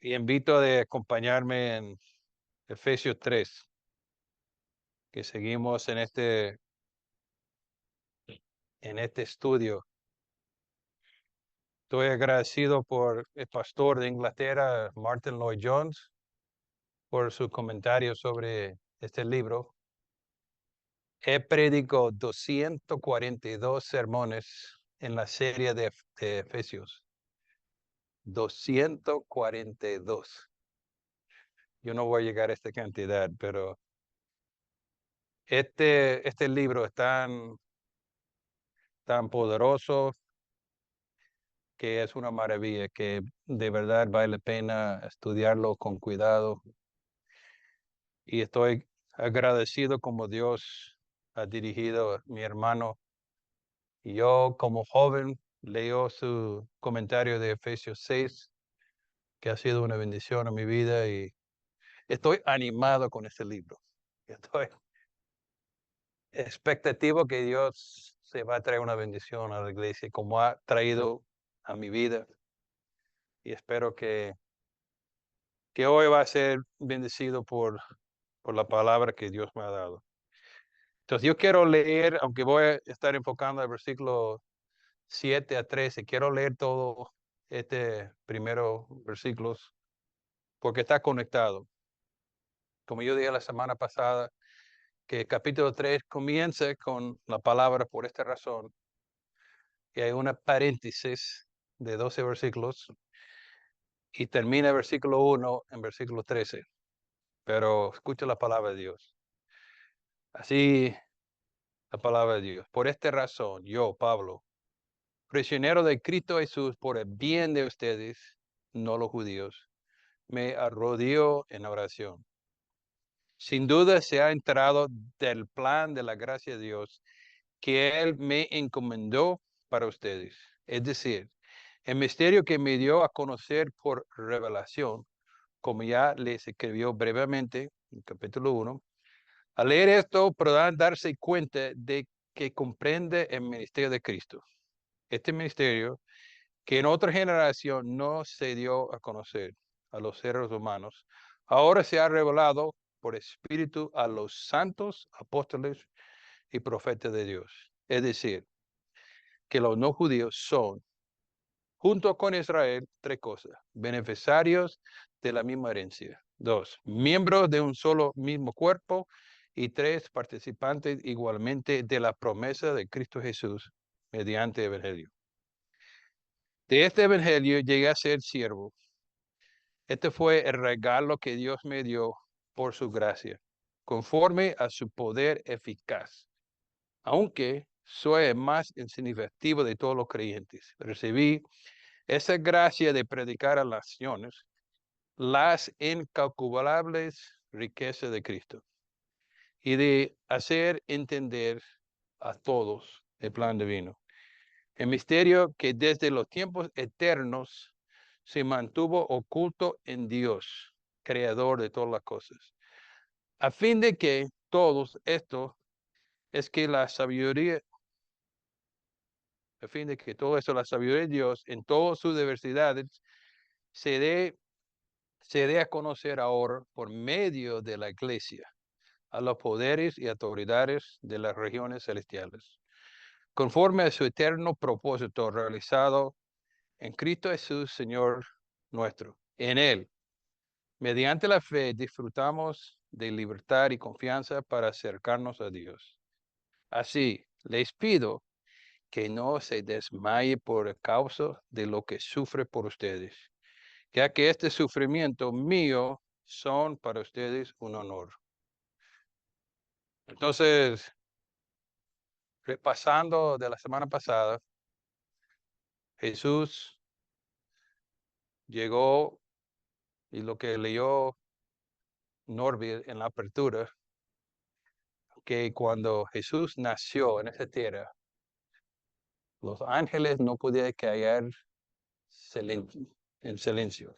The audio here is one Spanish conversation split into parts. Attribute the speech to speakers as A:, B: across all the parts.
A: Y invito a acompañarme en Efesios 3, que seguimos en este estudio. Estoy agradecido por el pastor de Inglaterra, Martin Lloyd Jones, por su comentario sobre este libro. He predicado 242 sermones en la serie de Efesios. 242. Yo no voy a llegar a esta cantidad, pero este libro es tan poderoso que es una maravilla, que de verdad vale la pena estudiarlo con cuidado. Y estoy agradecido como Dios ha dirigido a mi hermano. Y yo como joven leo su comentario de Efesios 6, que ha sido una bendición a mi vida, y estoy animado con este libro. Estoy expectativo que Dios se va a traer una bendición a la iglesia como ha traído a mi vida, y espero que hoy va a ser bendecido por la palabra que Dios me ha dado. Entonces yo quiero leer, aunque voy a estar enfocando el versículo 7 a 13, quiero leer todo este primero versículos porque está conectado. Como yo dije la semana pasada, que el capítulo 3 comienza con la palabra por esta razón, y hay una paréntesis de 12 versículos y termina el versículo 1 en versículo 13. Pero escucha la palabra de Dios. Así la palabra de Dios. Por esta razón, yo, Pablo, prisionero de Cristo Jesús, por el bien de ustedes, no los judíos, me arrodillo en oración. Sin duda se ha enterado del plan de la gracia de Dios que Él me encomendó para ustedes. Es decir, el misterio que me dio a conocer por revelación, como ya les escribió brevemente en capítulo 1. Al leer esto, podrán darse cuenta de que comprende el ministerio de Cristo. Este ministerio que en otra generación no se dio a conocer a los seres humanos, ahora se ha revelado por Espíritu a los santos apóstoles y profetas de Dios. Es decir, que los no judíos son, junto con Israel, tres cosas: beneficiarios de la misma herencia; dos, miembros de un solo mismo cuerpo; y tres, participantes igualmente de la promesa de Cristo Jesús mediante el Evangelio. De este Evangelio llegué a ser siervo. Este fue el regalo que Dios me dio por su gracia, conforme a su poder eficaz. Aunque soy el más insignificativo de todos los creyentes, recibí esa gracia de predicar a las naciones las incalculables riquezas de Cristo y de hacer entender a todos el plan divino. El misterio que desde los tiempos eternos se mantuvo oculto en Dios, creador de todas las cosas, a fin de que todos esto es que la sabiduría, a fin de que todo esto, la sabiduría de Dios en todas sus diversidades, se dé a conocer ahora por medio de la iglesia a los poderes y autoridades de las regiones celestiales, conforme a su eterno propósito realizado en Cristo Jesús, Señor nuestro. En Él, mediante la fe, disfrutamos de libertad y confianza para acercarnos a Dios. Así, les pido que no se desmaye por causa de lo que sufre por ustedes, ya que este sufrimiento mío son para ustedes un honor. Entonces, repasando de la semana pasada, Jesús llegó, y lo que leyó Norby en la apertura, que cuando Jesús nació en esa tierra, los ángeles no podían callar en silencio.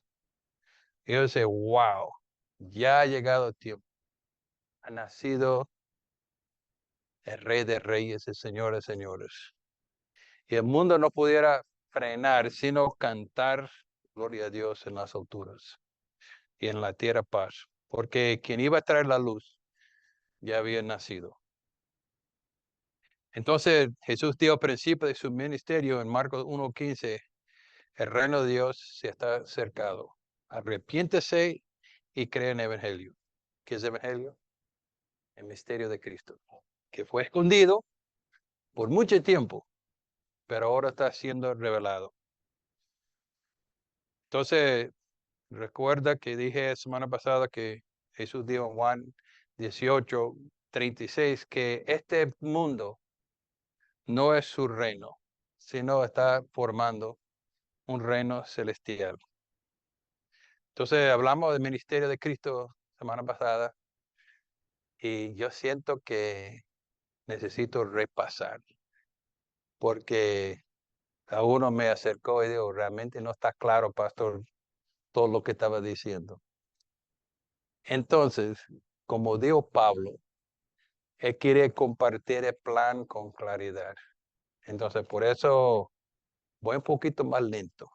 A: Ellos dicen, wow, ya ha llegado el tiempo. Ha nacido el Rey de Reyes, el Señor de Señores. Y el mundo no pudiera frenar, sino cantar gloria a Dios en las alturas. y en la tierra paz, porque quien iba a traer la luz ya había nacido. Entonces Jesús dio al principio de su ministerio en Marcos 1:15, el reino de Dios se está acercado. Arrepiéntese y cree en el Evangelio. ¿Qué es el Evangelio? El misterio de Cristo, que fue escondido por mucho tiempo, pero ahora está siendo revelado. Entonces, recuerda que dije la semana pasada que Jesús dijo en Juan 18:36 que este mundo no es su reino, sino está formando un reino celestial. Entonces, hablamos del ministerio de Cristo semana pasada y yo siento que necesito repasar porque a uno me acercó y dijo, realmente no está claro, pastor, todo lo que estaba diciendo. Entonces, como dijo Pablo, él quiere compartir el plan con claridad. Entonces, por eso voy un poquito más lento,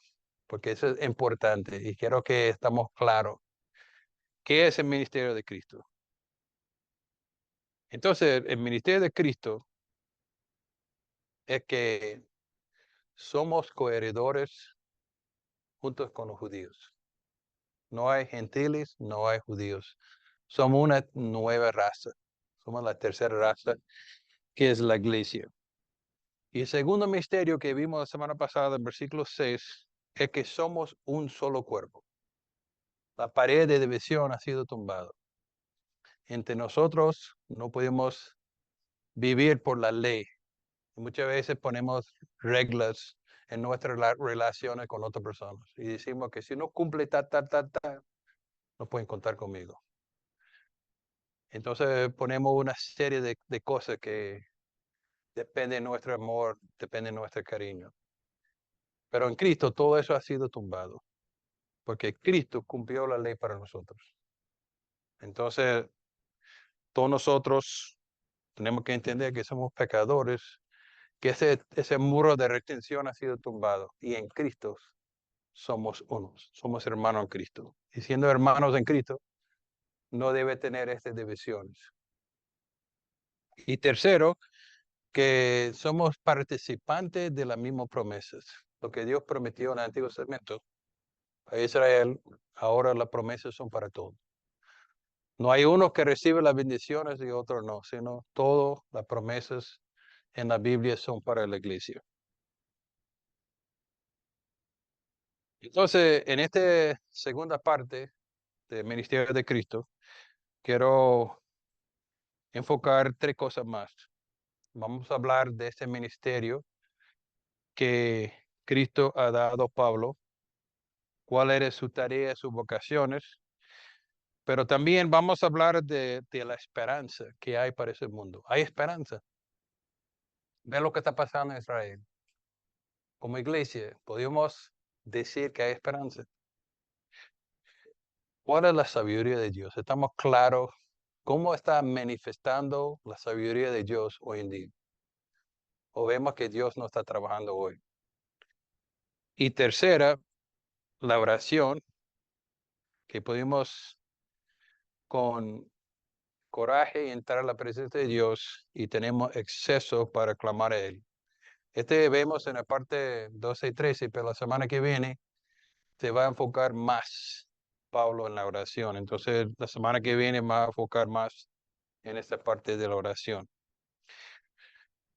A: porque eso es importante y quiero que estamos claros. ¿Qué es el ministerio de Cristo? Entonces, el ministerio de Cristo es que somos coheredores juntos con los judíos. No hay gentiles, no hay judíos. Somos una nueva raza. Somos la tercera raza, que es la iglesia. Y el segundo misterio que vimos la semana pasada en versículo 6 es que somos un solo cuerpo. La pared de división ha sido tumbada. Entre nosotros no podemos vivir por la ley. Muchas veces ponemos reglas en nuestras relaciones con otras personas y decimos que si no cumple no pueden contar conmigo. Entonces ponemos una serie de cosas que dependen de nuestro amor, dependen de nuestro cariño. Pero en Cristo todo eso ha sido tumbado, porque Cristo cumplió la ley para nosotros. Entonces, todos nosotros tenemos que entender que somos pecadores, que ese muro de retención ha sido tumbado y en Cristo somos unos, somos hermanos en Cristo. Y siendo hermanos en Cristo, no debe tener estas divisiones. Y tercero, que somos participantes de las mismas promesas. Lo que Dios prometió en el Antiguo Testamento a Israel, ahora las promesas son para todos. No hay uno que recibe las bendiciones y otro no, sino todas las promesas en la Biblia son para la iglesia. Entonces, en esta segunda parte del ministerio de Cristo, quiero enfocar tres cosas más. Vamos a hablar de este ministerio que Cristo ha dado a Pablo, cuál era su tarea, sus vocaciones, pero también vamos a hablar de la esperanza que hay para ese mundo. Hay esperanza. Ve lo que está pasando en Israel. Como iglesia, podemos decir que hay esperanza. ¿Cuál es la sabiduría de Dios? Estamos claros cómo está manifestando la sabiduría de Dios hoy en día. O vemos que Dios no está trabajando hoy. Y tercera, la oración, que podemos con coraje entrar a la presencia de Dios y tenemos exceso para clamar a Él. Este vemos en la parte 12 y 13, pero la semana que viene se va a enfocar más Pablo en la oración. Entonces, la semana que viene va a enfocar más en esta parte de la oración.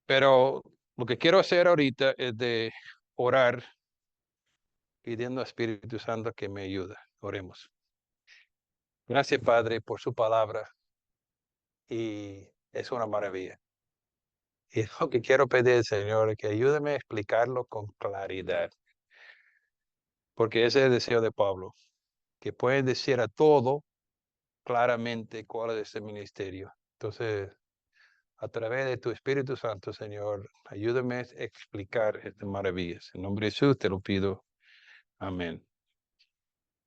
A: Pero lo que quiero hacer ahorita es de orar pidiendo al Espíritu Santo que me ayude. Oremos. Gracias, Padre, por su palabra y es una maravilla. Y lo que quiero pedir, Señor, es que ayúdame a explicarlo con claridad, porque ese es el deseo de Pablo, que puede decir a todo claramente cuál es ese ministerio. Entonces, a través de tu Espíritu Santo, Señor, ayúdame a explicar estas maravillas. En nombre de Jesús te lo pido. Amén.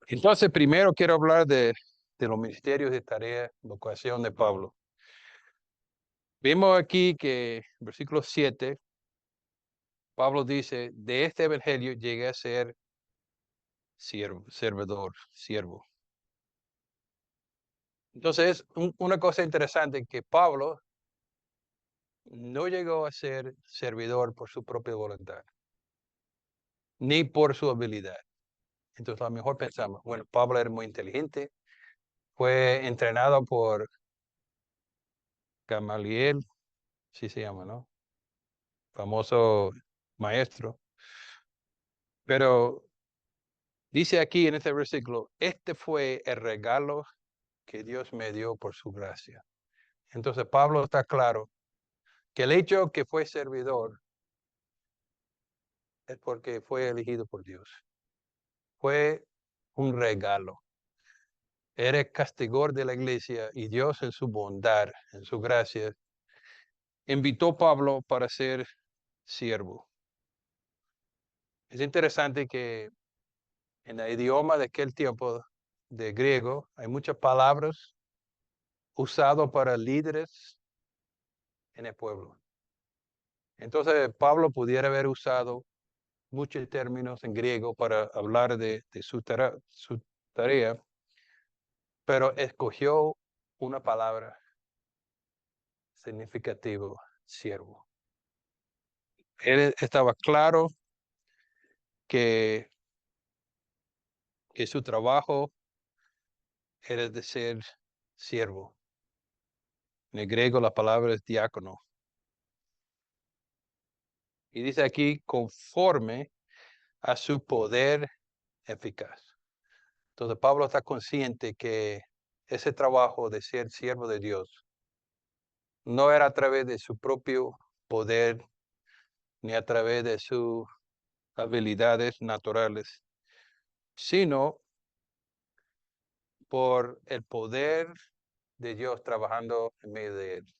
A: Entonces, primero quiero hablar de los ministerios de tarea, vocación de Pablo. Vimos aquí que en versículo 7, Pablo dice, de este evangelio llegué a ser siervo, servidor, siervo. Entonces, una cosa interesante que Pablo no llegó a ser servidor por su propia voluntad, ni por su habilidad. Entonces, a lo mejor pensamos, bueno, Pablo era muy inteligente, fue entrenado por Gamaliel, sí se llama, ¿no? Famoso maestro. Pero dice aquí en este versículo, este fue el regalo que Dios me dio por su gracia. Entonces, Pablo está claro que el hecho que fue servidor es porque fue elegido por Dios. Fue un regalo. Era castigador de la iglesia y Dios en su bondad, en su gracia, invitó a Pablo para ser siervo. Es interesante que en el idioma de aquel tiempo de griego hay muchas palabras usadas para líderes en el pueblo. Entonces Pablo pudiera haber usado muchos términos en griego para hablar de su tarea, pero escogió una palabra significativa, siervo. Él estaba claro que, que su trabajo era de ser siervo. En el griego la palabra es diácono. Y dice aquí, conforme a su poder eficaz. Entonces Pablo está consciente que ese trabajo de ser siervo de Dios no era a través de su propio poder ni a través de sus habilidades naturales, sino por el poder de Dios trabajando en medio de él.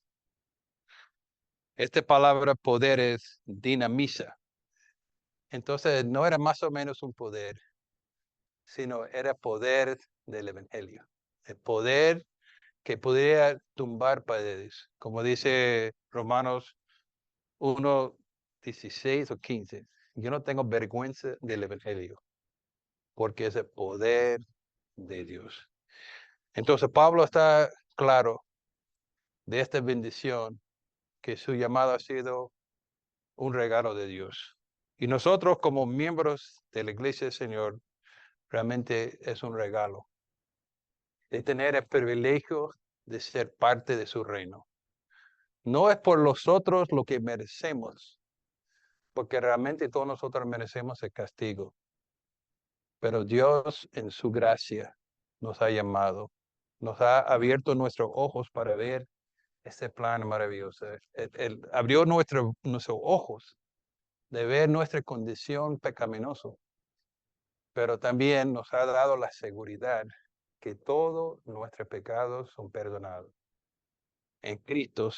A: Esta palabra poder es dinamisa. Entonces no era más o menos un poder, sino era poder del evangelio. El poder que podría tumbar paredes, como dice Romanos 1:16 o 15. Yo no tengo vergüenza del evangelio, porque es el poder de Dios. Entonces Pablo está claro de esta bendición, que su llamado ha sido un regalo de Dios. Y nosotros como miembros de la Iglesia del Señor, realmente es un regalo de tener el privilegio de ser parte de su reino. No es por nosotros lo que merecemos, porque realmente todos nosotros merecemos el castigo. Pero Dios en su gracia nos ha llamado, nos ha abierto nuestros ojos para ver este plan maravilloso. Él abrió nuestros ojos de ver nuestra condición pecaminosa, pero también nos ha dado la seguridad que todos nuestros pecados son perdonados. En Cristo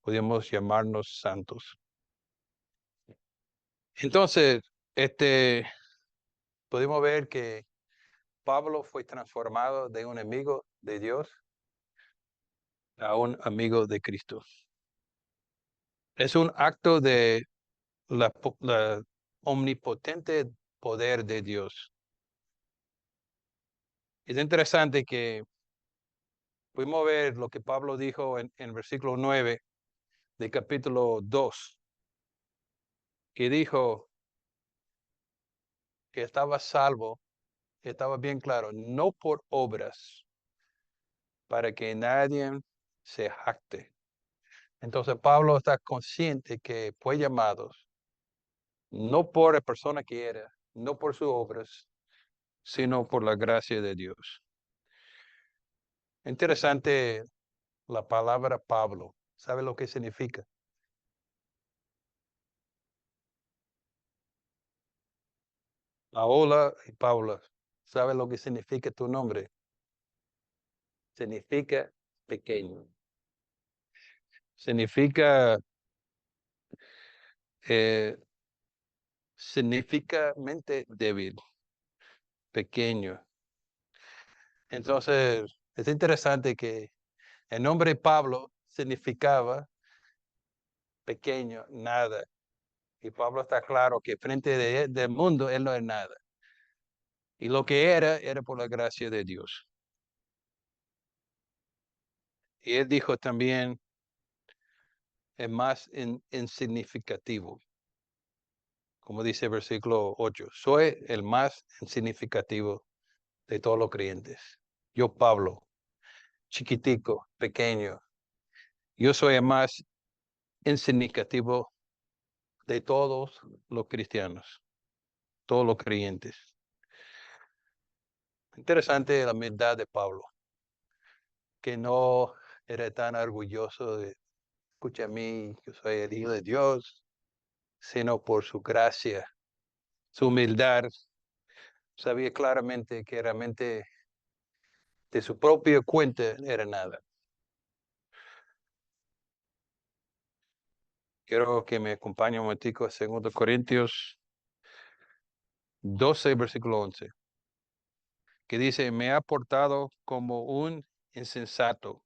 A: podemos llamarnos santos. Entonces, podemos ver que Pablo fue transformado de un enemigo de Dios a un amigo de Cristo. Es un acto de la omnipotente poder de Dios. Es interesante que pudimos ver lo que Pablo dijo en versículo 9 de capítulo 2, que dijo que estaba salvo, que estaba bien claro, no por obras, para que nadie se jacte. Entonces Pablo está consciente que fue llamado no por la persona que era, no por sus obras, sino por la gracia de Dios. Interesante la palabra Pablo. ¿Sabe lo que significa? Paola y Paula. ¿Sabe lo que significa tu nombre? Significa pequeño. Significa eh, significativamente débil, pequeño. Entonces, es interesante que el nombre Pablo significaba pequeño, nada. Y Pablo está claro que frente del mundo él no es nada. Y lo que era por la gracia de Dios. Y él dijo también, es más insignificativo. Como dice el versículo 8, soy el más insignificativo de todos los creyentes. Yo, Pablo, chiquitico, pequeño, yo soy el más insignificativo de todos los cristianos, todos los creyentes. Interesante la humildad de Pablo, que no era tan orgulloso de, escucha a mí, yo soy el Hijo de Dios, sino por su gracia, su humildad. Sabía claramente que realmente de su propia cuenta era nada. Quiero que me acompañe un momentico a 2 Corintios 12, versículo 11, que dice, me ha portado como un insensato,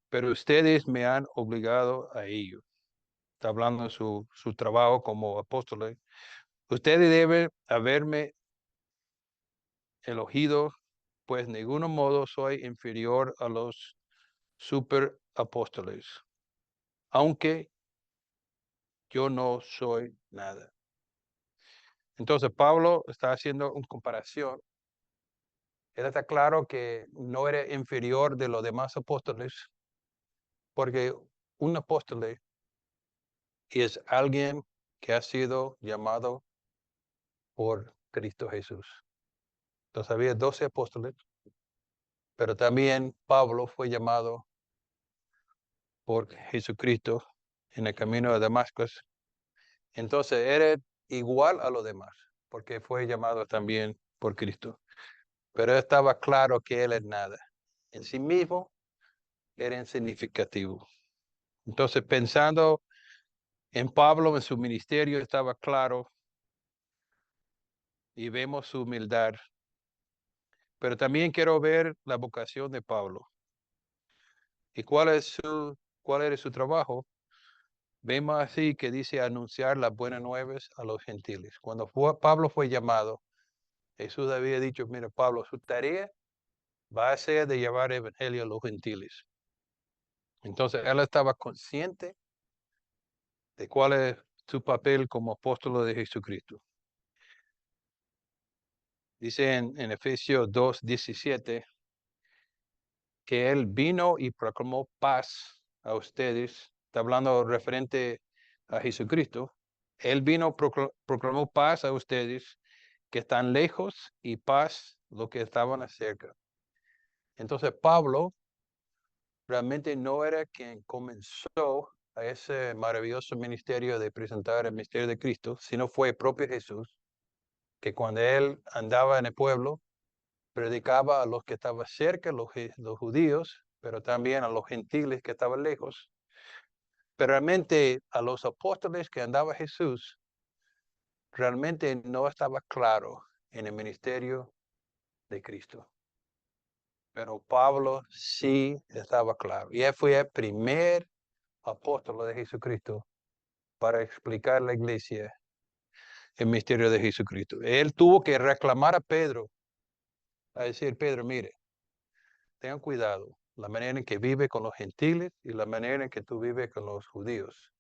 A: pero ustedes me han obligado a ello. Está hablando de su trabajo como apóstol. Ustedes deben haberme elogido, pues de ningún modo soy inferior a los superapóstoles, aunque yo no soy nada. Entonces Pablo está haciendo una comparación. Él está claro que no era inferior de los demás apóstoles, porque un apóstol es alguien que ha sido llamado por Cristo Jesús. Entonces había 12 apóstoles, pero también Pablo fue llamado por Jesucristo en el camino de Damasco. Entonces era igual a los demás, porque fue llamado también por Cristo. Pero estaba claro que él es nada. En sí mismo era insignificativo. Entonces, pensando en Pablo, en su ministerio, estaba claro y vemos su humildad. Pero también quiero ver la vocación de Pablo. ¿Y cuál era su trabajo? Vemos así que dice anunciar las buenas nuevas a los gentiles. Cuando Pablo fue llamado, Jesús había dicho, mira Pablo, su tarea va a ser de llevar el evangelio a los gentiles. Entonces él estaba consciente de cuál es su papel como apóstol de Jesucristo. Dice en Efesios 2:17 que él vino y proclamó paz a ustedes. Está hablando referente a Jesucristo. Él vino, proclamó paz a ustedes que están lejos y paz los que estaban cerca. Entonces Pablo realmente no era quien comenzó a ese maravilloso ministerio de presentar el misterio de Cristo, sino fue el propio Jesús, que cuando él andaba en el pueblo, predicaba a los que estaban cerca, los judíos, pero también a los gentiles que estaban lejos. Pero realmente a los apóstoles que andaba Jesús, realmente no estaba claro en el ministerio de Cristo. Pero Pablo sí estaba claro. Y él fue el primer apóstol de Jesucristo para explicar a la iglesia el misterio de Jesucristo. Él tuvo que reclamar a Pedro, a decir, Pedro, mire, tengan cuidado, la manera en que vive con los gentiles y la manera en que tú vives con los judíos.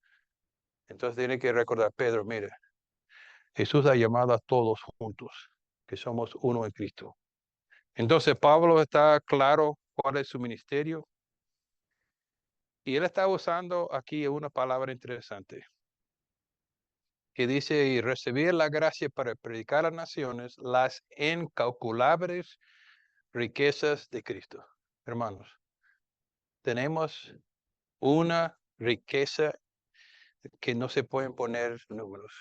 A: Entonces tiene que recordar, Pedro, mire, Jesús ha llamado a todos juntos, que somos uno en Cristo. Entonces Pablo está claro cuál es su ministerio y él está usando aquí una palabra interesante que dice, y recibir la gracia para predicar a las naciones las incalculables riquezas de Cristo. Hermanos, tenemos una riqueza que no se pueden poner números.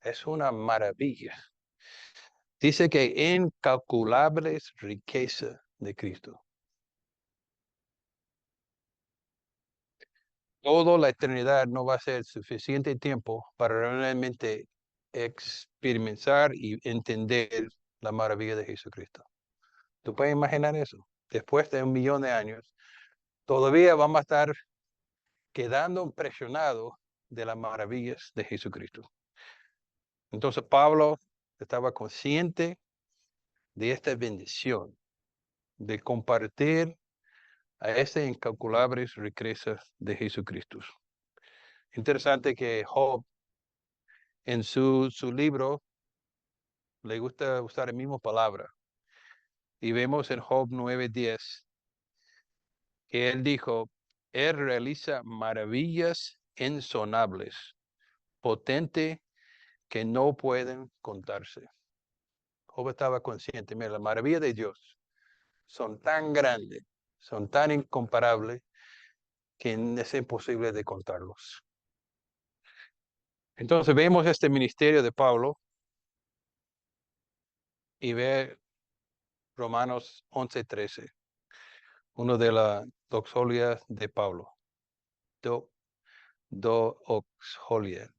A: Es una maravilla. Dice que incalculables riquezas de Cristo. Toda la eternidad no va a ser suficiente tiempo para realmente experimentar y entender la maravilla de Jesucristo. ¿Tú puedes imaginar eso? Después de 1.000.000 de años, todavía vamos a estar quedando impresionados de las maravillas de Jesucristo. Entonces Pablo estaba consciente de esta bendición, de compartir a ese incalculables riquezas de Jesucristo. Interesante que Job, en su libro, le gusta usar la misma palabra. Y vemos en Job 9:10 que él dijo, él realiza maravillas insonables, potente que no pueden contarse. Job estaba consciente, mira, las maravillas de Dios son tan grandes, son tan incomparables, que es imposible de contarlos. Entonces vemos este ministerio de Pablo y ve Romanos 11:13, uno de las doxolias de Pablo. Doxolia.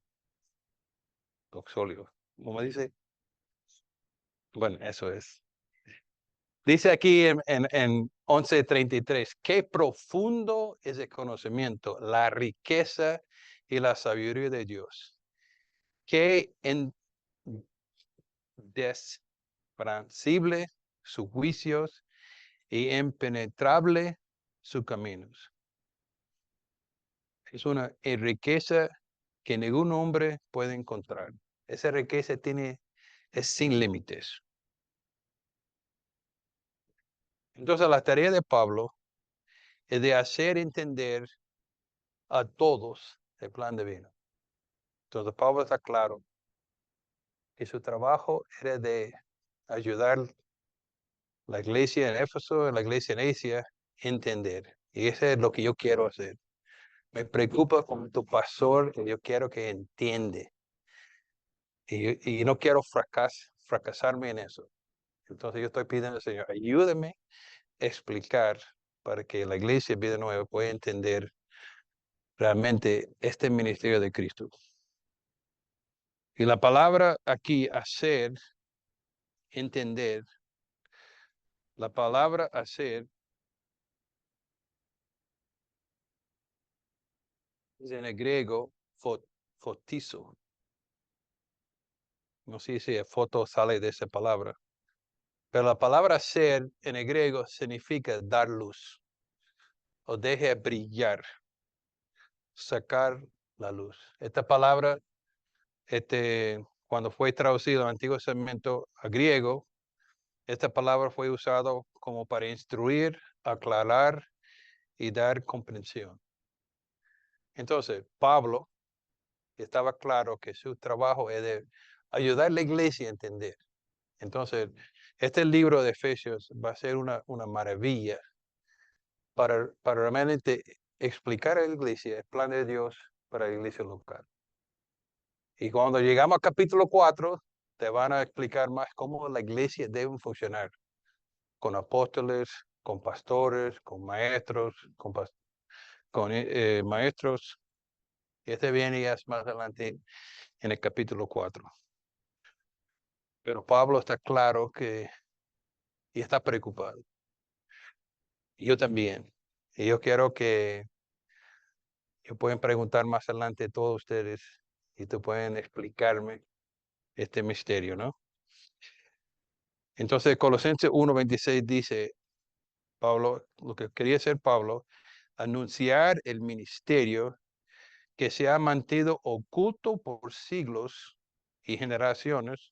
A: Doxolio. ¿Cómo dice? Bueno, eso es. Dice aquí en 11:33, qué profundo es el conocimiento, la riqueza y la sabiduría de Dios. Qué indescifrable sus juicios y impenetrable sus caminos. Es una riqueza que ningún hombre puede encontrar. Esa riqueza es sin límites. Entonces la tarea de Pablo es de hacer entender a todos el plan divino. Entonces Pablo está claro que su trabajo era de ayudar la iglesia en Éfeso, la iglesia en Asia, a entender. Y eso es lo que yo quiero hacer. Me preocupa como tu pastor, que yo quiero que entiende. Y no quiero fracasarme en eso. Entonces yo estoy pidiendo al Señor, ayúdame a explicar para que la iglesia Vida Nueva pueda entender realmente este ministerio de Cristo. Y la palabra aquí, hacer, entender, la palabra hacer es en el griego fotizo. No sé si el foto sale de esa palabra. Pero la palabra ser en el griego significa dar luz o deje brillar, sacar la luz. Esta palabra, cuando fue traducido al Antiguo Testamento a griego, esta palabra fue usada como para instruir, aclarar y dar comprensión. Entonces, Pablo estaba claro que su trabajo es de ayudar a la iglesia a entender. Entonces, este libro de Efesios va a ser una maravilla para realmente explicar a la iglesia el plan de Dios para la iglesia local. Y cuando llegamos al capítulo 4, te van a explicar más cómo la iglesia debe funcionar, con apóstoles, con pastores, con maestros, maestros. Y este viene ya más adelante en el capítulo 4. Pero Pablo está claro y está preocupado. Y yo también. Y yo quiero que pueden preguntar más adelante a todos ustedes y te pueden explicarme este misterio, ¿no? Entonces, Colosenses 1:26 dice, Pablo, lo que quería hacer Pablo, anunciar el ministerio que se ha mantenido oculto por siglos y generaciones,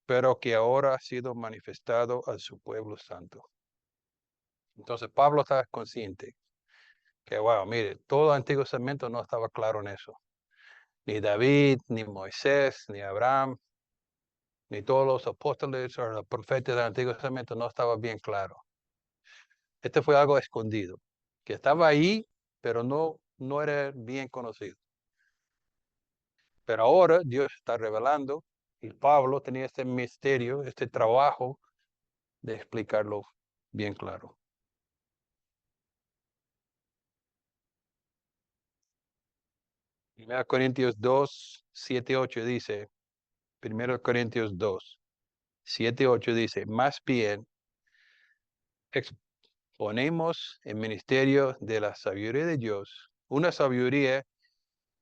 A: pero que ahora ha sido manifestado a su pueblo santo. Entonces, Pablo está consciente que, wow, mire, todo el Antiguo Testamento no estaba claro en eso. Ni David, ni Moisés, ni Abraham, ni todos los apóstoles o los profetas del Antiguo Testamento no estaba bien claro. Este fue algo escondido, que estaba ahí, pero no era bien conocido. Pero ahora Dios está revelando y Pablo tenía este misterio, este trabajo de explicarlo bien claro. 1 Corintios 2, 7, 8 dice, 1 Corintios 2, 7, 8 dice, más bien exponemos el ministerio de la sabiduría de Dios, una sabiduría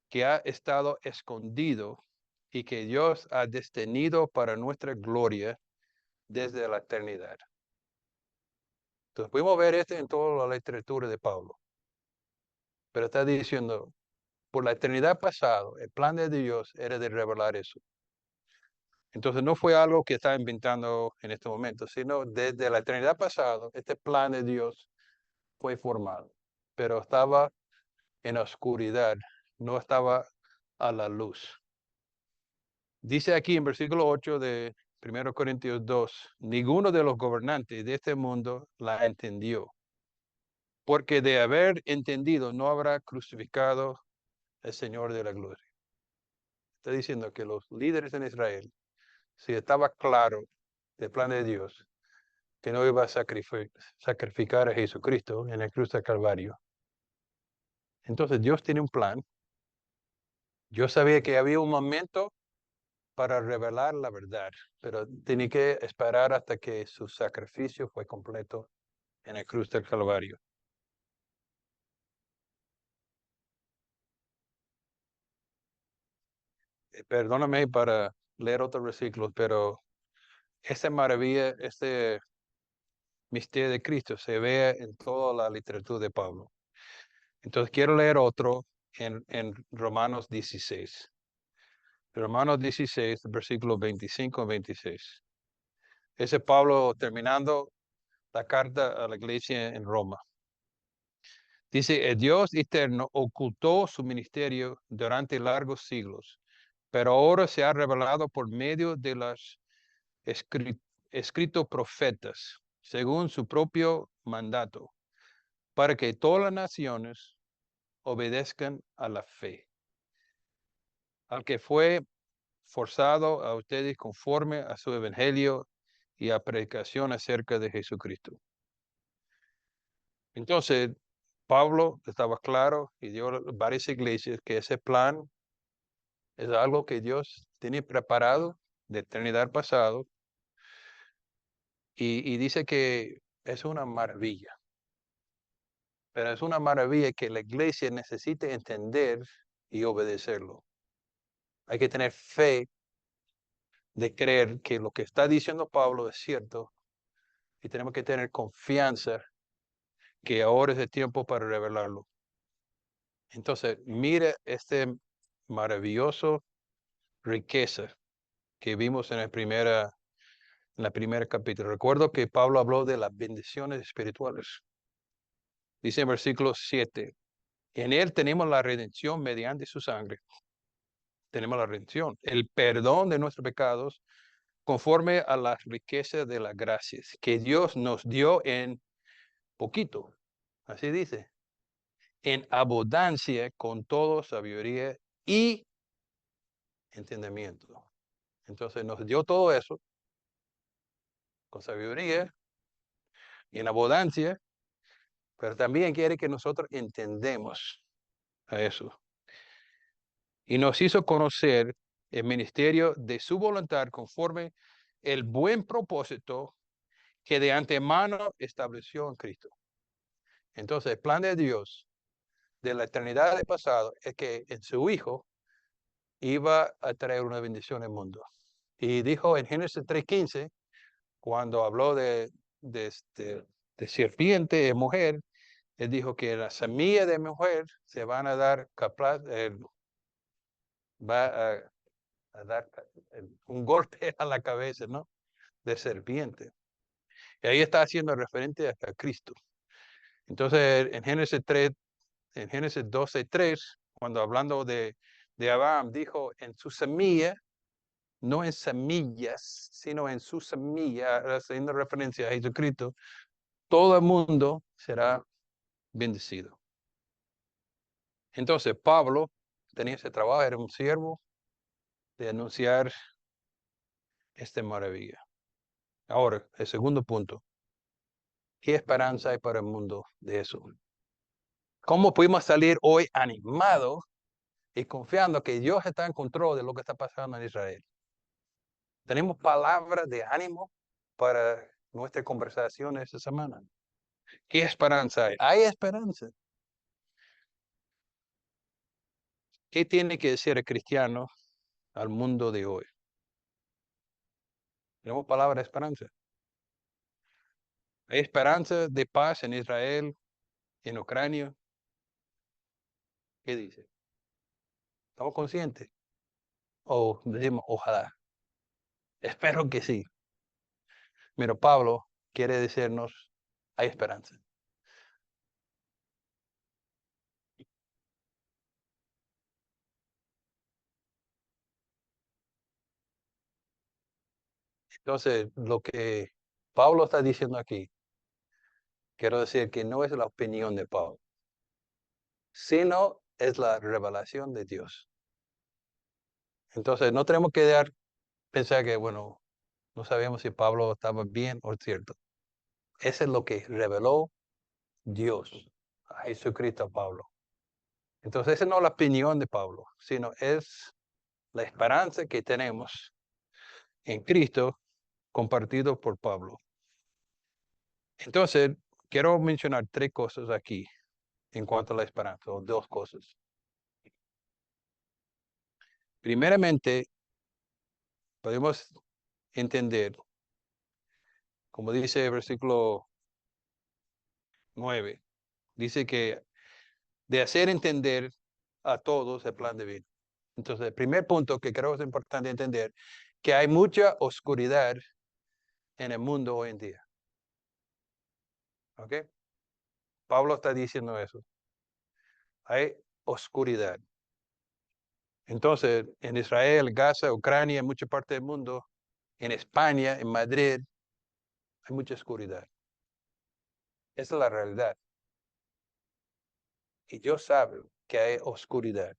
A: que ha estado escondido y que Dios ha destinado para nuestra gloria desde la eternidad. Entonces pudimos ver esto en toda la literatura de Pablo. Pero está diciendo, por la eternidad pasada, el plan de Dios era de revelar eso. Entonces no fue algo que está inventando en este momento, sino desde la eternidad pasada, este plan de Dios fue formado, pero estaba en la oscuridad, no estaba a la luz. Dice aquí en versículo 8 de 1 Corintios 2, ninguno de los gobernantes de este mundo la entendió, porque de haber entendido no habrá crucificado al Señor de la gloria. Está diciendo que los líderes en Israel, si estaba claro el plan de Dios, que no iba a sacrificar a Jesucristo en la cruz del Calvario. Entonces Dios tiene un plan. Yo sabía que había un momento para revelar la verdad, pero tenía que esperar hasta que su sacrificio fue completo en la cruz del Calvario. Perdóname para leer otros versículos, pero esta maravilla, este misterio de Cristo se ve en toda la literatura de Pablo. Entonces quiero leer otro en Romanos 16. Romanos 16, versículos 25 y 26. Ese es Pablo terminando la carta a la iglesia en Roma. Dice, el Dios eterno ocultó su ministerio durante largos siglos, pero ahora se ha revelado por medio de los escritos profetas, según su propio mandato, para que todas las naciones obedezcan a la fe. Al que fue forzado a ustedes conforme a su evangelio y a predicación acerca de Jesucristo. Entonces, Pablo estaba claro y dio varias iglesias que ese plan es algo que Dios tiene preparado de eternidad pasado y dice que es una maravilla, pero es una maravilla que la iglesia necesita entender y obedecerlo. Hay que tener fe de creer que lo que está diciendo Pablo es cierto y tenemos que tener confianza que ahora es el tiempo para revelarlo. Entonces, mire este maravilloso riqueza que vimos en la primera capítulo. Recuerdo que Pablo habló de las bendiciones espirituales. Dice en versículo 7, en él tenemos la redención mediante su sangre. Tenemos la redención, el perdón de nuestros pecados conforme a las riquezas de las gracias que Dios nos dio en poquito. Así dice, en abundancia con toda sabiduría y entendimiento. Entonces nos dio todo eso con sabiduría y en abundancia, pero también quiere que nosotros entendemos a eso. Y nos hizo conocer el ministerio de su voluntad conforme el buen propósito que de antemano estableció en Cristo. Entonces, el plan de Dios de la eternidad del pasado es que en su Hijo iba a traer una bendición al mundo. Y dijo en Génesis 3:15, cuando habló de serpiente de mujer, él dijo que la semilla de mujer se van a dar capaz, va a dar un golpe a la cabeza, ¿no? De serpiente. Y ahí está haciendo referente a Cristo. Entonces, en Génesis 12:3, cuando hablando de Abraham, dijo en su semilla, no en semillas, sino en su semilla, haciendo referencia a Jesucristo, todo el mundo será bendecido. Entonces, Pablo tenía ese trabajo, era un siervo de anunciar esta maravilla. Ahora, el segundo punto. ¿Qué esperanza hay para el mundo de eso? ¿Cómo pudimos salir hoy animados y confiando que Dios está en control de lo que está pasando en Israel? Tenemos palabras de ánimo para nuestra conversación esta semana. ¿Qué esperanza hay? Hay esperanza. ¿Qué tiene que decir el cristiano al mundo de hoy? Tenemos palabras de esperanza. ¿Hay esperanza de paz en Israel, en Ucrania? ¿Qué dice? ¿Estamos conscientes? O decimos, ojalá. Espero que sí. Pero Pablo quiere decirnos, hay esperanza. Entonces, lo que Pablo está diciendo aquí, quiero decir que no es la opinión de Pablo, sino es la revelación de Dios. Entonces, no tenemos que pensar que, bueno, no sabemos si Pablo estaba bien o cierto. Eso es lo que reveló Dios a Jesucristo a Pablo. Entonces, esa no es la opinión de Pablo, sino es la esperanza que tenemos en Cristo compartido por Pablo. Entonces, quiero mencionar tres cosas aquí en cuanto a la esperanza, o dos cosas. Primeramente, podemos entender, como dice el versículo 9, dice que de hacer entender a todos el plan divino. Entonces, el primer punto que creo es importante entender, que hay mucha oscuridad en el mundo hoy en día. ¿Ok? Pablo está diciendo eso. Hay oscuridad. Entonces, en Israel, Gaza, Ucrania, en mucha parte del mundo, en España, en Madrid, hay mucha oscuridad. Esa es la realidad. Y Dios sabe que hay oscuridad.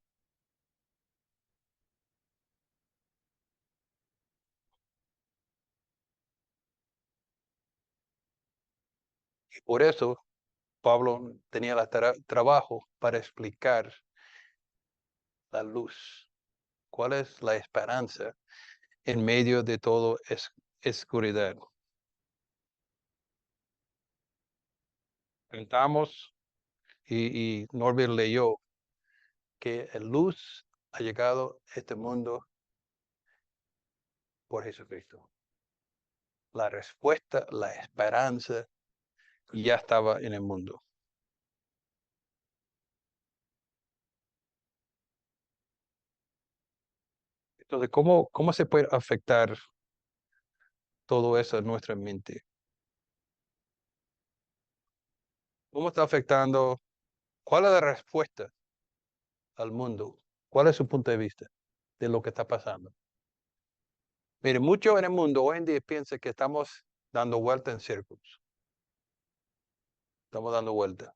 A: Y por eso Pablo tenía el trabajo para explicar la luz. ¿Cuál es la esperanza en medio de todo oscuridad? Cantamos y Norbert leyó que la luz ha llegado a este mundo por Jesucristo. La respuesta, la esperanza ya estaba en el mundo. Entonces, ¿cómo se puede afectar todo eso en nuestra mente? ¿Cómo está afectando? ¿Cuál es la respuesta al mundo? ¿Cuál es su punto de vista de lo que está pasando? Mire, mucho en el mundo hoy en día piensa que estamos dando vuelta en círculos. Estamos dando vuelta.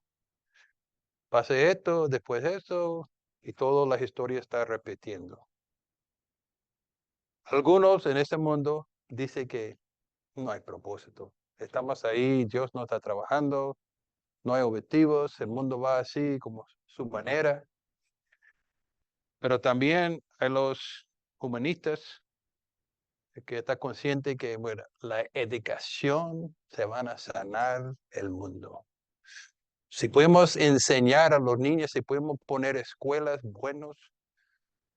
A: Pase esto, después eso, y toda la historia está repitiendo. Algunos en este mundo dicen que no hay propósito. Estamos ahí, Dios no está trabajando, no hay objetivos, el mundo va así como su manera. Pero también hay los humanistas que están conscientes que, bueno, la educación se van a sanar el mundo. Si podemos enseñar a los niños, si podemos poner escuelas buenas,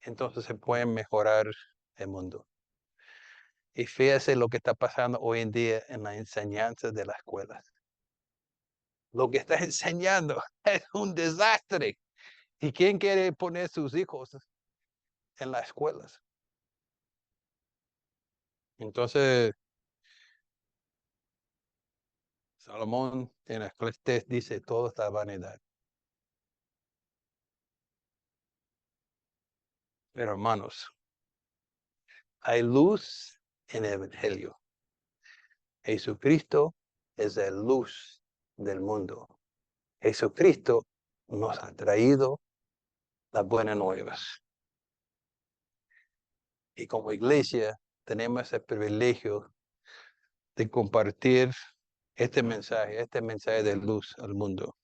A: entonces se puede mejorar el mundo. Y fíjese lo que está pasando hoy en día en la enseñanza de las escuelas. Lo que está enseñando es un desastre. ¿Y quién quiere poner sus hijos en las escuelas? Entonces, Salomón en Eclesiastés dice, todo está vanidad. Pero hermanos, hay luz en el Evangelio. Jesucristo es la luz del mundo. Jesucristo nos ha traído las buenas nuevas. Y como iglesia tenemos el privilegio de compartir este mensaje de luz al mundo.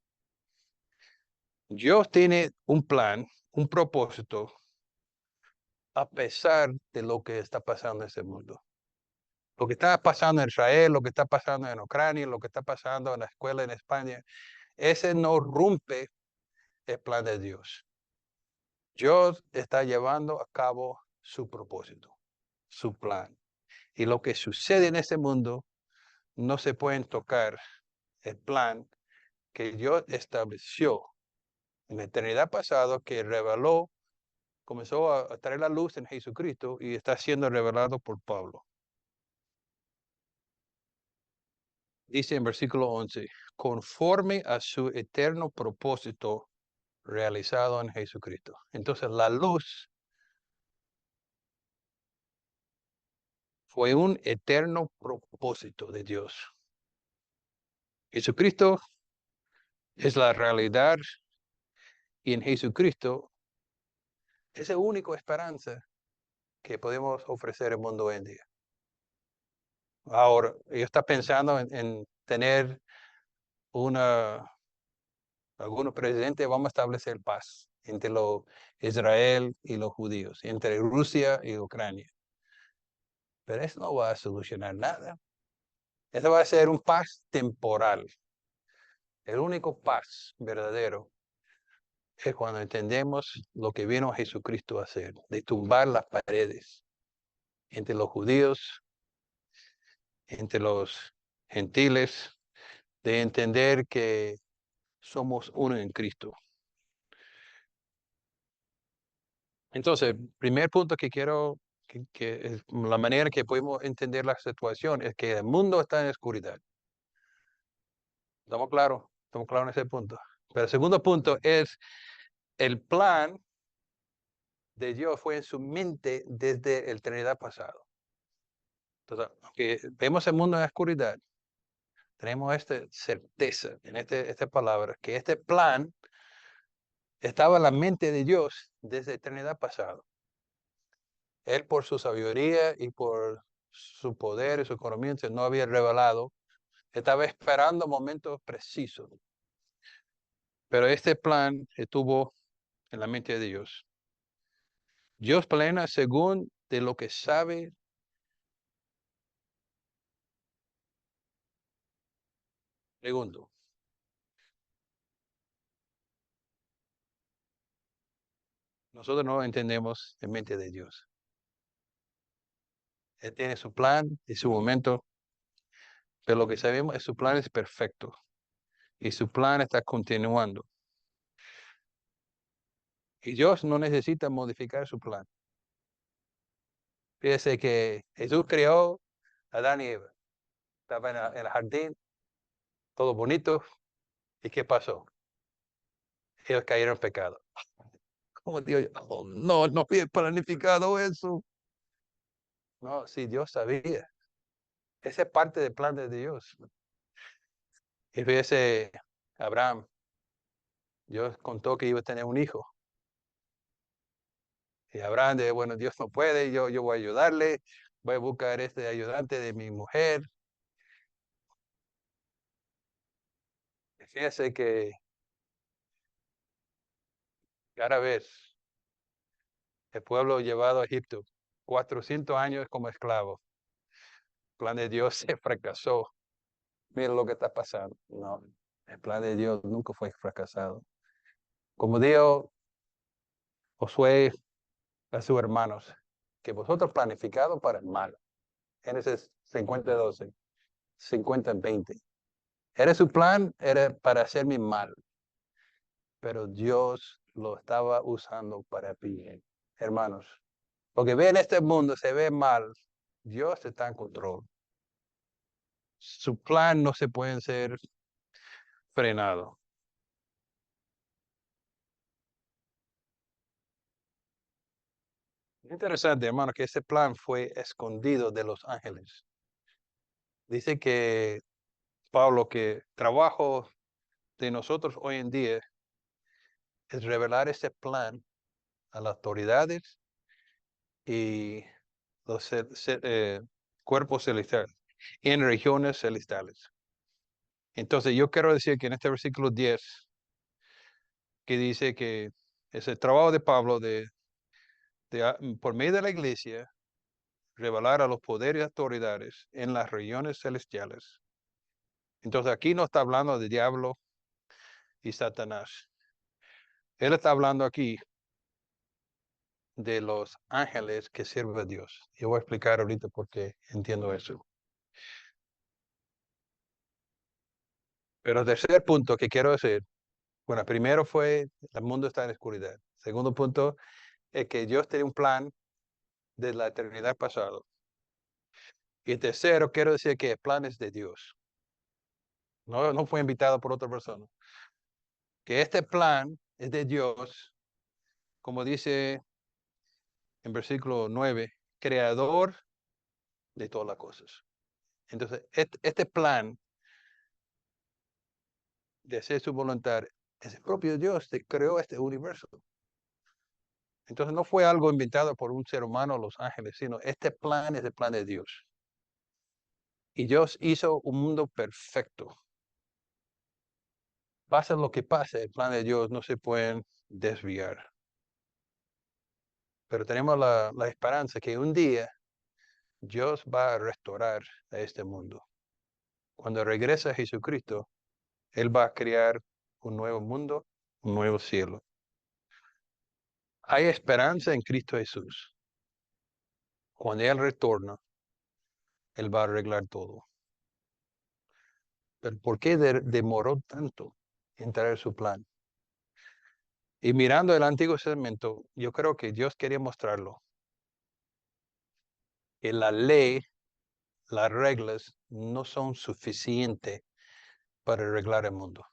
A: Dios tiene un plan, un propósito, a pesar de lo que está pasando en este mundo. Lo que está pasando en Israel, lo que está pasando en Ucrania, lo que está pasando en la escuela en España, ese no rompe el plan de Dios. Dios está llevando a cabo su propósito, su plan. Y lo que sucede en este mundo no se puede tocar el plan que Dios estableció en la eternidad pasada, que reveló, comenzó a traer la luz en Jesucristo y está siendo revelado por Pablo. Dice en versículo 11, conforme a su eterno propósito realizado en Jesucristo. Entonces la luz fue un eterno propósito de Dios. Jesucristo es la realidad y en Jesucristo es la única esperanza que podemos ofrecer al mundo hoy en día. Ahora, ellos están pensando en tener una, algunos presidentes, vamos a establecer paz entre Israel y los judíos, entre Rusia y Ucrania. Pero eso no va a solucionar nada. Eso va a ser un paz temporal. El único paz verdadero es cuando entendemos lo que vino Jesucristo a hacer, de tumbar las paredes entre los judíos, entre los gentiles, de entender que somos uno en Cristo. Entonces, el primer punto que quiero, que es la manera que podemos entender la situación es que el mundo está en oscuridad. ¿Estamos claros? ¿Estamos claros en ese punto? Pero el segundo punto es el plan de Dios fue en su mente desde el eternidad pasado. Entonces, aunque vemos el mundo en la oscuridad, tenemos esta certeza en esta palabra, que este plan estaba en la mente de Dios desde la eternidad pasada. Él por su sabiduría y por su poder y su conocimiento no había revelado, estaba esperando momentos precisos. Pero este plan estuvo en la mente de Dios. Dios plena según de lo que sabe. Segundo, nosotros no entendemos la mente de Dios. Él tiene su plan y su momento, pero lo que sabemos es su plan es perfecto y su plan está continuando. Y Dios no necesita modificar su plan. Fíjese que Jesús creó a Adán y Eva. Estaba en el jardín, todo bonito. ¿Y qué pasó? Ellos cayeron en pecado. Como Dios, oh, no, no había planificado eso. No, sí, Dios sabía. Esa es parte del plan de Dios. Y fíjese, Abraham, Dios contó que iba a tener un hijo. Y Abraham dice, bueno, Dios no puede, yo voy a ayudarle, voy a buscar este ayudante de mi mujer. Y fíjese que cada vez el pueblo llevado a Egipto, 400 años como esclavo. El plan de Dios se fracasó. Mira lo que está pasando. No, el plan de Dios nunca fue fracasado. Como dijo Josué a sus hermanos, que vosotros planificado para el mal. Génesis 50:12, 50:20. Era su plan, era para hacer mi mal, pero Dios lo estaba usando para bien. Hermanos, lo que ve en este mundo se ve mal, Dios está en control. Su plan no se puede ser frenado. Interesante, hermano, que ese plan fue escondido de los ángeles. Dice que Pablo, que trabajo de nosotros hoy en día es revelar ese plan a las autoridades y los cuerpos celestiales en regiones celestiales. Entonces yo quiero decir que en este versículo 10, que dice que es el trabajo de Pablo por medio de la iglesia, revelar a los poderes y autoridades en las regiones celestiales. Entonces aquí no está hablando de diablo y Satanás. Él está hablando aquí de los ángeles que sirven a Dios. Yo voy a explicar ahorita por qué entiendo eso. Pero el tercer punto que quiero decir, bueno, primero fue, el mundo está en oscuridad. Segundo punto es que Dios tiene un plan de la eternidad pasada. Y el tercero, quiero decir que el plan es de Dios. No fue invitado por otra persona. Que este plan es de Dios, como dice en versículo 9, creador de todas las cosas. Entonces, este plan de hacer su voluntad es el propio Dios que creó este universo. Entonces, no fue algo inventado por un ser humano, los ángeles, sino este plan es el plan de Dios. Y Dios hizo un mundo perfecto. Pase lo que pase, el plan de Dios no se puede desviar. Pero tenemos la esperanza que un día Dios va a restaurar a este mundo. Cuando regrese a Jesucristo, Él va a crear un nuevo mundo, un nuevo cielo. Hay esperanza en Cristo Jesús. Cuando Él retorna, Él va a arreglar todo. Pero ¿por qué demoró tanto en traer su plan? Y mirando el Antiguo Testamento, yo creo que Dios quería mostrarlo. Que la ley, las reglas, no son suficientes para arreglar el mundo.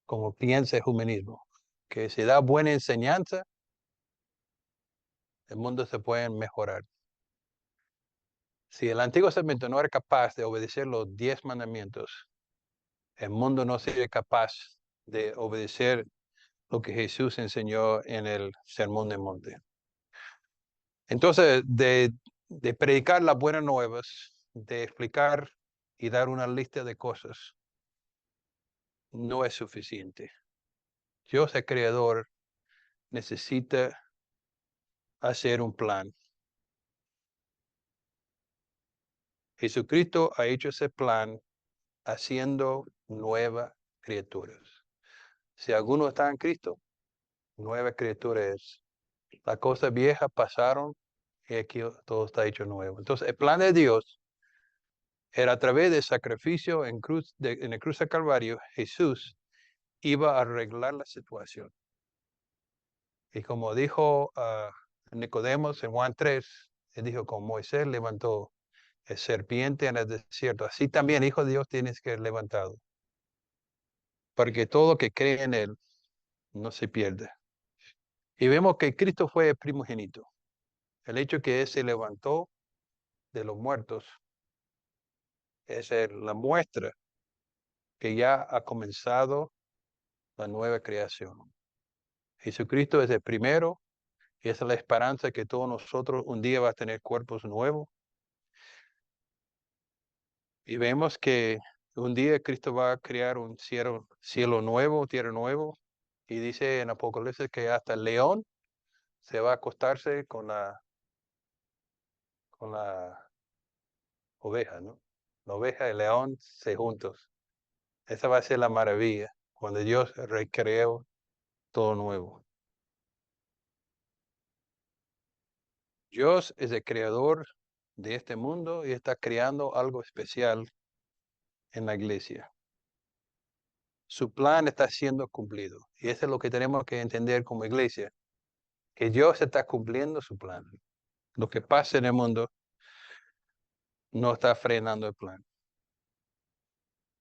A: Como piensa el humanismo. Que si da buena enseñanza, el mundo se puede mejorar. Si el Antiguo Testamento no era capaz de obedecer los 10 mandamientos, el mundo no sería capaz de obedecer lo que Jesús enseñó en el Sermón del Monte. Entonces, de predicar las buenas nuevas, de explicar y dar una lista de cosas, no es suficiente. Dios, el Creador, necesita hacer un plan. Jesucristo ha hecho ese plan haciendo nuevas criaturas. Si alguno está en Cristo, nueva criatura es. Las cosas viejas pasaron y aquí todo está hecho nuevo. Entonces, el plan de Dios era a través del sacrificio en el cruz de Calvario, Jesús iba a arreglar la situación. Y como dijo Nicodemos en Juan 3, él dijo, como Moisés levantó el serpiente en el desierto, así también, Hijo de Dios, tienes que ser levantado. Porque todo que cree en él no se pierde. Y vemos que Cristo fue el primogénito. El hecho que él se levantó de los muertos es la muestra que ya ha comenzado la nueva creación. Jesucristo es el primero y esa es la esperanza que todos nosotros un día va a tener cuerpos nuevos. Y vemos que un día Cristo va a crear un cielo nuevo, tierra nuevo. Y dice en Apocalipsis que hasta el león se va a acostarse con la oveja, ¿no? La oveja y el león se juntos. Esa va a ser la maravilla, cuando Dios recreó todo nuevo. Dios es el creador de este mundo y está creando algo especial en la iglesia. Su plan está siendo cumplido. Y eso es lo que tenemos que entender como iglesia, que Dios está cumpliendo su plan. Lo que pasa en el mundo no está frenando el plan.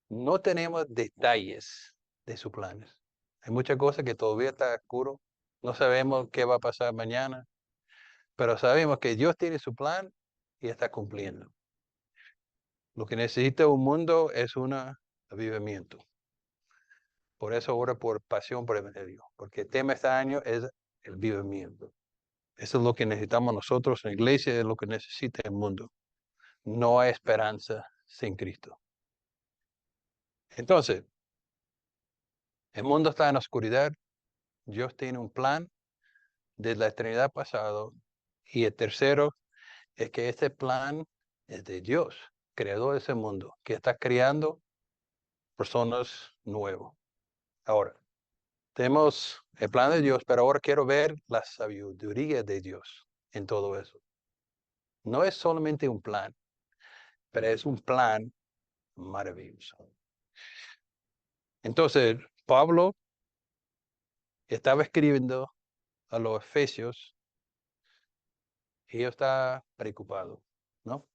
A: No tenemos detalles de sus planes. Hay muchas cosas que todavía está oscuro. No sabemos qué va a pasar mañana, pero sabemos que Dios tiene su plan y está cumpliendo. Lo que necesita un mundo es un avivamiento. Por eso ora por pasión por el evangelio, porque el tema este año es el avivamiento. Eso es lo que necesitamos nosotros en la iglesia, es lo que necesita el mundo. No hay esperanza sin Cristo. Entonces, el mundo está en oscuridad. Dios tiene un plan desde la eternidad pasado. Y el tercero es que este plan es de Dios, creador de ese mundo, que está creando personas nuevas. Ahora, tenemos el plan de Dios, pero ahora quiero ver la sabiduría de Dios en todo eso. No es solamente un plan, pero es un plan maravilloso. Entonces, Pablo estaba escribiendo a los efesios y ellos estaban preocupados, ¿no?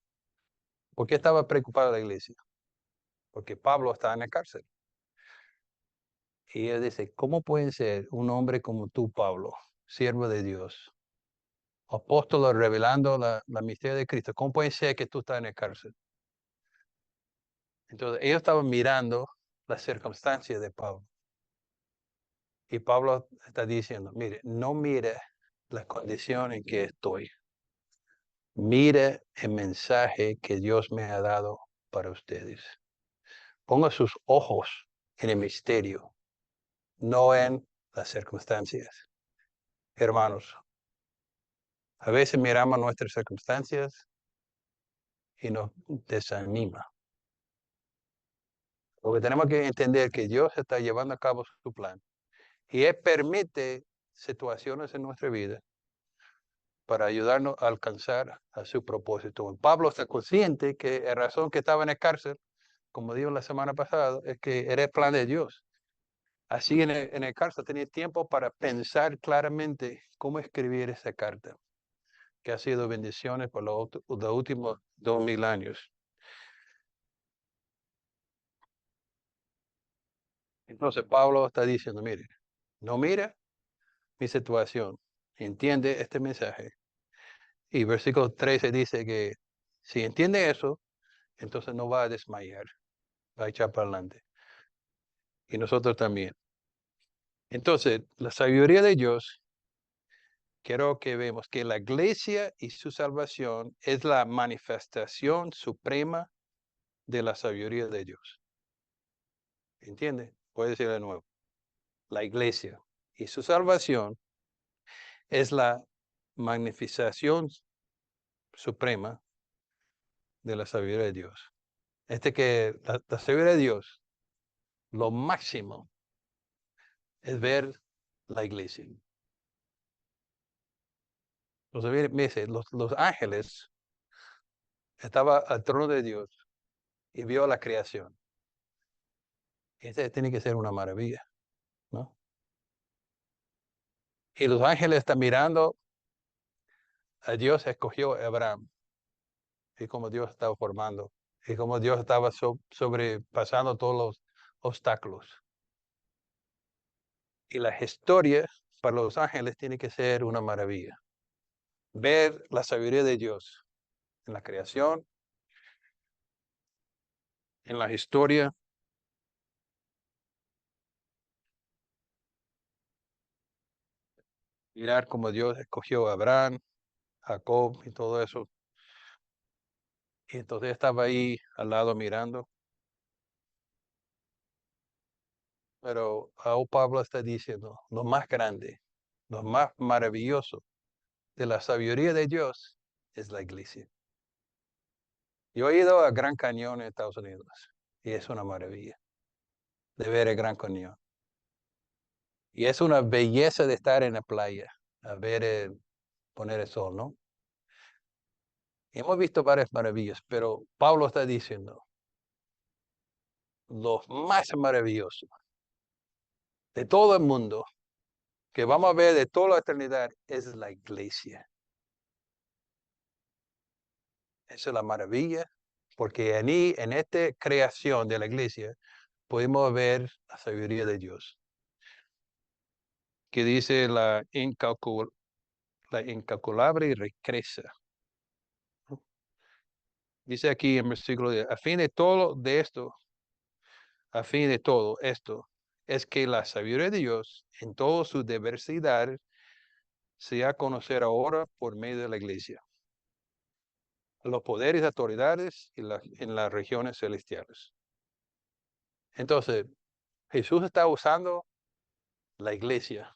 A: ¿Por qué estaba preocupada la iglesia? Porque Pablo estaba en la cárcel. Y él dice, ¿cómo puede ser un hombre como tú, Pablo, siervo de Dios, apóstol revelando la misterio de Cristo? ¿Cómo puede ser que tú estás en la cárcel? Entonces, ellos estaban mirando las circunstancias de Pablo. Y Pablo está diciendo, mire, no mire la condición en que estoy. Mire el mensaje que Dios me ha dado para ustedes. Ponga sus ojos en el misterio, no en las circunstancias. Hermanos, a veces miramos nuestras circunstancias y nos desanima. Porque tenemos que entender que Dios está llevando a cabo su plan. Y Él permite situaciones en nuestra vida para ayudarnos a alcanzar a su propósito. Pablo está consciente que la razón que estaba en la cárcel, como dijo la semana pasada, es que era el plan de Dios. Así en el cárcel tenía tiempo para pensar claramente cómo escribir esa carta, que ha sido bendiciones por los últimos 2000 años. Entonces Pablo está diciendo, mire, no mira mi situación, entiende este mensaje. Y versículo 13 dice que si entiende eso, entonces no va a desmayar, va a echar para adelante. Y nosotros también. Entonces, la sabiduría de Dios, quiero que vemos que la iglesia y su salvación es la manifestación suprema de la sabiduría de Dios. ¿Entiende? Puede decir de nuevo. La iglesia y su salvación es la magnificación suprema de la sabiduría de Dios. Que la sabiduría de Dios, lo máximo es ver la iglesia. Entonces, me dice, los ángeles estaban al trono de Dios y vio la creación. Esa tiene que ser una maravilla, ¿no? Y los ángeles están mirando a Dios, escogió a Abraham y cómo Dios estaba formando y cómo Dios estaba sobrepasando todos los obstáculos. Y la historia para los ángeles tiene que ser una maravilla. Ver la sabiduría de Dios en la creación, en la historia. Mirar cómo Dios escogió a Abraham, Jacob y todo eso. Y entonces estaba ahí al lado mirando. Pero aún Pablo está diciendo, lo más grande, lo más maravilloso de la sabiduría de Dios es la iglesia. Yo he ido a Gran Cañón en Estados Unidos y es una maravilla de ver el Gran Cañón. Y es una belleza de estar en la playa, a ver poner el sol, ¿no? Y hemos visto varias maravillas, pero Pablo está diciendo, lo más maravilloso de todo el mundo que vamos a ver de toda la eternidad es la iglesia. Esa es la maravilla, porque en esta creación de la iglesia podemos ver la sabiduría de Dios, que dice la incalculable riqueza. Dice aquí en versículo 10, a fin de todo de esto, a fin de todo esto, es que la sabiduría de Dios en toda su diversidad se ha a conocer ahora por medio de la iglesia, los poderes y autoridades en las regiones celestiales. Entonces, Jesús está usando la iglesia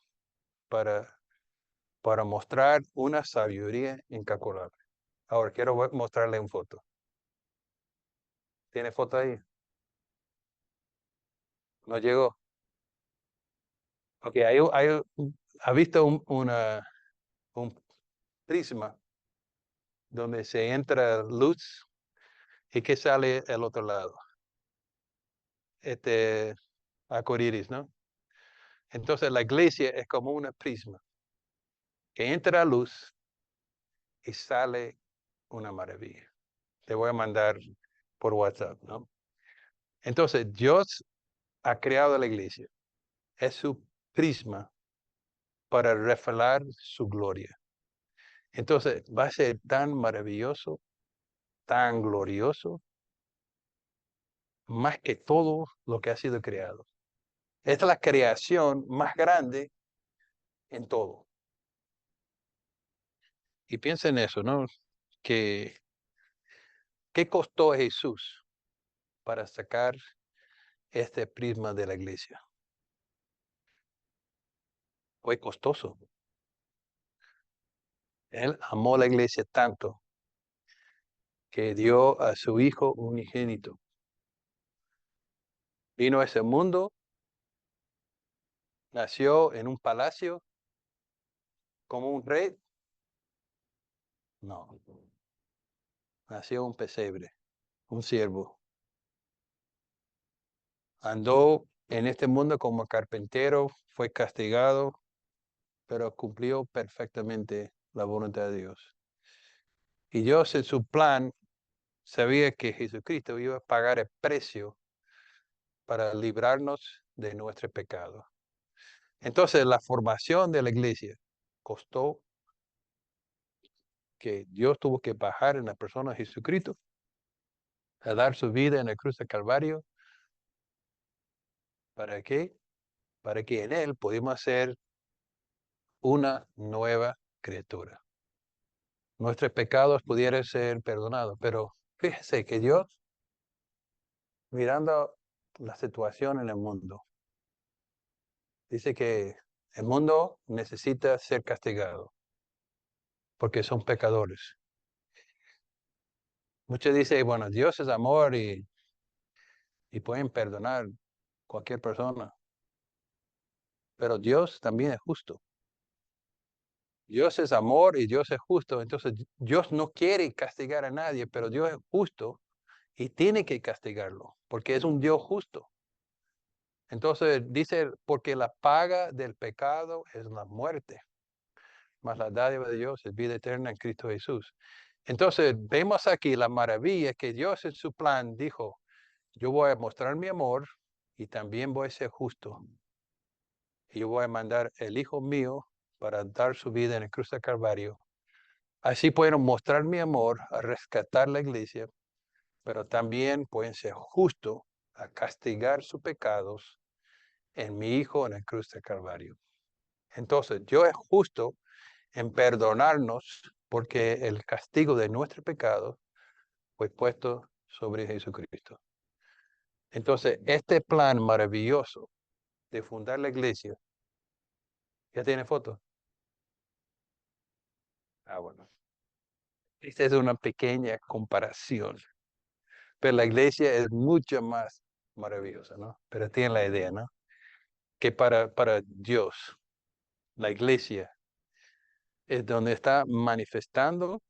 A: para, para mostrar una sabiduría incalculable. Ahora quiero mostrarle una foto. ¿Tiene foto ahí? No llegó. Ok, ha visto un prisma donde se entra luz y que sale al otro lado. Este, arcoíris, ¿no? Entonces la iglesia es como una prisma que entra a luz y sale una maravilla. Te voy a mandar por WhatsApp, ¿no? Entonces Dios ha creado la iglesia. Es su prisma para revelar su gloria. Entonces va a ser tan maravilloso, tan glorioso, más que todo lo que ha sido creado. Esta es la creación más grande en todo. Y piensa en eso, ¿no? Que, ¿qué costó a Jesús para sacar este prisma de la iglesia? Fue costoso. Él amó a la iglesia tanto que dio a su Hijo unigénito. Vino a ese mundo, nació en un palacio como un rey. No, nació un pesebre, un siervo. Andó en este mundo como carpintero, fue castigado, pero cumplió perfectamente la voluntad de Dios. Y Dios en su plan sabía que Jesucristo iba a pagar el precio para librarnos de nuestro pecado. Entonces la formación de la iglesia costó que Dios tuvo que bajar en la persona de Jesucristo a dar su vida en la cruz de Calvario. ¿Para qué? Para que en Él pudimos ser una nueva criatura. Nuestros pecados pudieran ser perdonados, pero fíjese que Dios, mirando la situación en el mundo, dice que el mundo necesita ser castigado porque son pecadores. Muchos dicen, bueno, Dios es amor y pueden perdonar cualquier persona, pero Dios también es justo. Dios es amor y Dios es justo, entonces Dios no quiere castigar a nadie, pero Dios es justo y tiene que castigarlo, porque es un Dios justo. Entonces dice, porque la paga del pecado es la muerte, mas la dádiva de Dios es vida eterna en Cristo Jesús. Entonces vemos aquí la maravilla que Dios en su plan dijo, yo voy a mostrar mi amor y también voy a ser justo. Y yo voy a mandar el Hijo mío para dar su vida en el cruz de Calvario. Así pueden mostrar mi amor a rescatar la iglesia, pero también pueden ser justos a castigar sus pecados en mi Hijo en el cruz de Calvario. Entonces, Dios es justo en perdonarnos porque el castigo de nuestro pecado fue puesto sobre Jesucristo. Entonces, este plan maravilloso de fundar la iglesia, ¿ya tiene foto? Ah, bueno. Esta es una pequeña comparación, pero la iglesia es mucho más maravillosa, ¿no? Pero tiene la idea, ¿no? Que para Dios, la iglesia es donde está manifestando,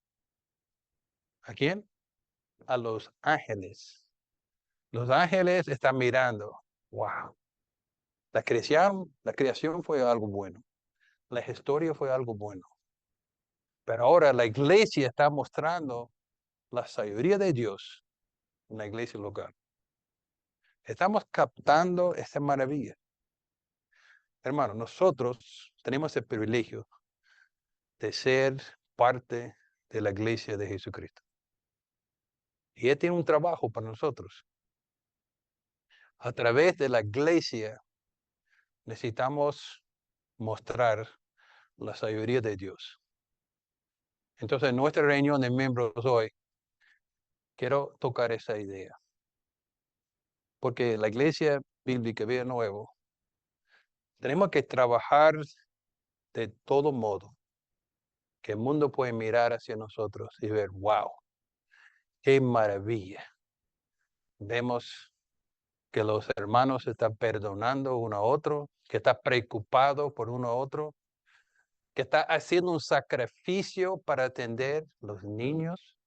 A: ¿a quién? A los ángeles. Los ángeles están mirando, wow, la creación fue algo bueno, la historia fue algo bueno, pero ahora la iglesia está mostrando la sabiduría de Dios en la iglesia local. Estamos captando esa maravilla. Hermano, nosotros tenemos el privilegio de ser parte de la iglesia de Jesucristo. Y Él tiene un trabajo para nosotros. A través de la iglesia necesitamos mostrar la sabiduría de Dios. Entonces, en nuestra reunión de miembros hoy, quiero tocar esa idea. Porque la iglesia bíblica Vida Nuevo, tenemos que trabajar de todo modo que el mundo puede mirar hacia nosotros y ver, wow, qué maravilla. Vemos que los hermanos están perdonando uno a otro, que está preocupado por uno a otro, que está haciendo un sacrificio para atender los niños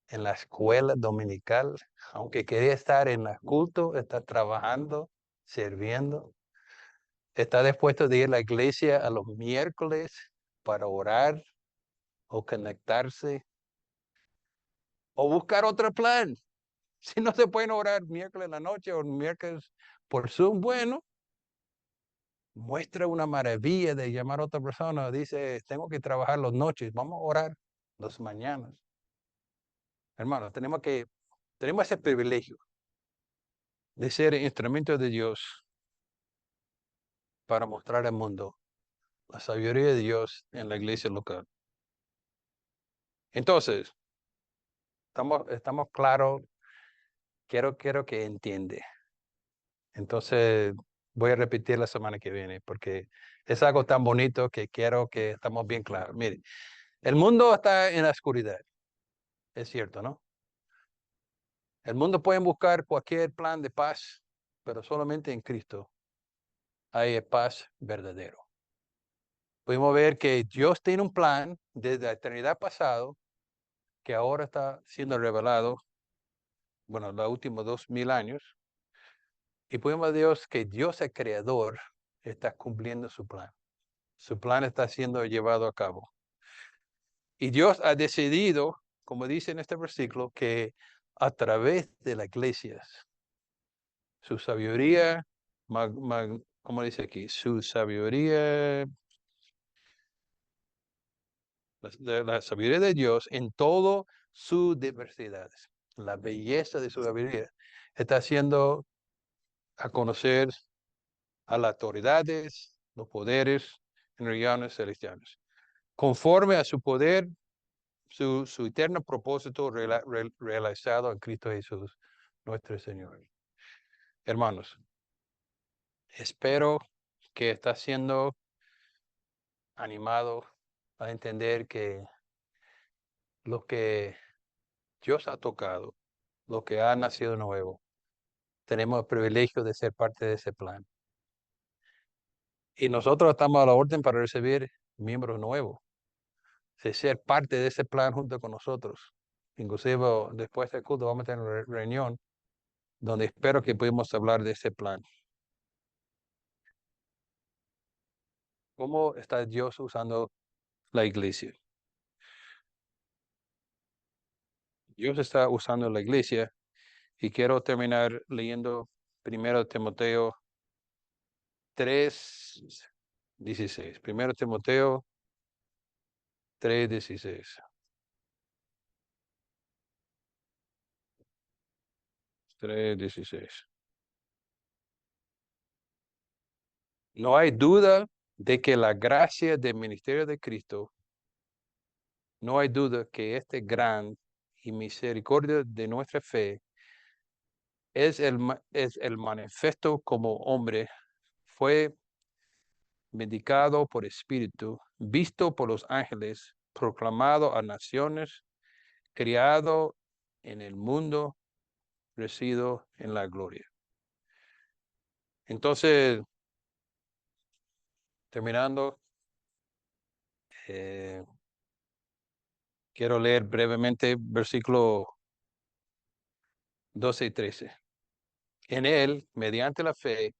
A: en la escuela dominical, aunque quería estar en el culto, está trabajando. sirviendo. ¿Está dispuesto de ir a la iglesia a los miércoles para orar o conectarse o buscar otro plan? Si no se pueden orar miércoles en la noche o miércoles por Zoom, bueno, muestra una maravilla de llamar a otra persona. Dice, tengo que trabajar las noches, vamos a orar las mañanas. Hermanos, tenemos ese privilegio de ser instrumentos de Dios para mostrar al mundo la sabiduría de Dios en la iglesia local. Entonces, estamos claros, quiero que entiende. Entonces, voy a repetir la semana que viene porque es algo tan bonito que quiero que estamos bien claros. Mire, el mundo está en la oscuridad, es cierto, ¿no? El mundo puede buscar cualquier plan de paz, pero solamente en Cristo hay paz verdadero. Pudimos ver que Dios tiene un plan desde la eternidad pasado que ahora está siendo revelado, bueno, los últimos 2000 años. Y podemos ver Dios que Dios el creador está cumpliendo su plan. Su plan está siendo llevado a cabo. Y Dios ha decidido, como dice en este versículo, que a través de las iglesias, su sabiduría, ¿cómo dice aquí? Su sabiduría, la sabiduría de Dios en todo su diversidad, la belleza de su sabiduría, está haciendo a conocer a las autoridades, los poderes en regiones celestiales, conforme a su poder, su eterno propósito realizado en Cristo Jesús, nuestro Señor. Hermanos, espero que está siendo animado a entender que lo que Dios ha tocado, lo que ha nacido nuevo, tenemos el privilegio de ser parte de ese plan. Y nosotros estamos a la orden para recibir miembros nuevos, de ser parte de ese plan junto con nosotros. Inclusive después del culto vamos a tener una reunión donde espero que podamos hablar de ese plan. ¿Cómo está Dios usando la iglesia? Dios está usando la iglesia y quiero terminar leyendo 1 Timoteo 3:16. 1 Timoteo 3:16. 3:16. No hay duda de que la gracia del ministerio de Cristo, no hay duda que este gran y misericordia de nuestra fe es el manifiesto como hombre, fue medicado por espíritu, visto por los ángeles, proclamado a naciones, criado en el mundo, resido en la gloria. Entonces, terminando, quiero leer brevemente versículo 12 y 13. En él, mediante la fe,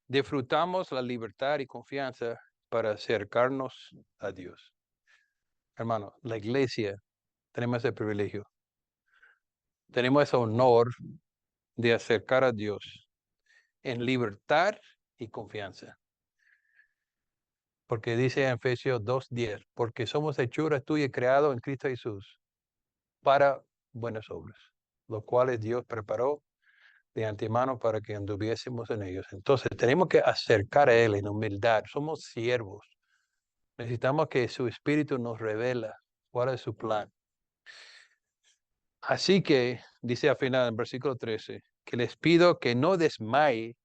A: disfrutamos la libertad y confianza para acercarnos a Dios. Hermano, la iglesia, tenemos ese privilegio. Tenemos ese honor de acercar a Dios en libertad y confianza. Porque dice en Efesios 2:10, porque somos hechuras tuyas creados en Cristo Jesús para buenas obras, los cuales Dios preparó de antemano para que anduviésemos en ellos. Entonces tenemos que acercar a Él en humildad. Somos siervos. Necesitamos que su Espíritu nos revela cuál es su plan. Así que, dice al final, en versículo 13, que les pido que no desmaye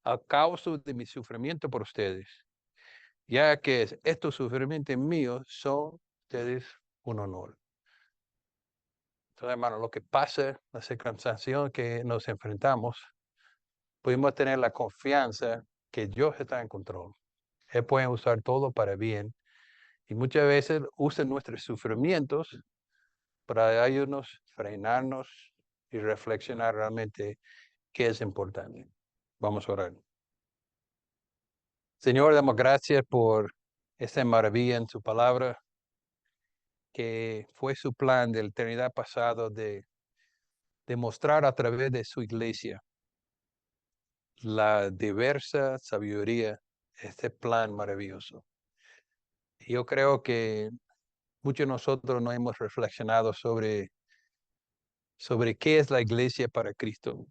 A: a causa de mi sufrimiento por ustedes, ya que estos sufrimientos míos son ustedes un honor. Entonces, hermano, lo que pasa, la circunstancia que nos enfrentamos, podemos tener la confianza que Dios está en control. Él puede usar todo para bien y muchas veces usa nuestros sufrimientos para ayudarnos, frenarnos y reflexionar realmente qué es importante. Vamos a orar. Señor, damos gracias por esta maravilla en su palabra, que fue su plan de la eternidad pasado de demostrar a través de su iglesia la diversa sabiduría, este plan maravilloso. Yo creo que muchos de nosotros no hemos reflexionado sobre qué es la iglesia para Cristo.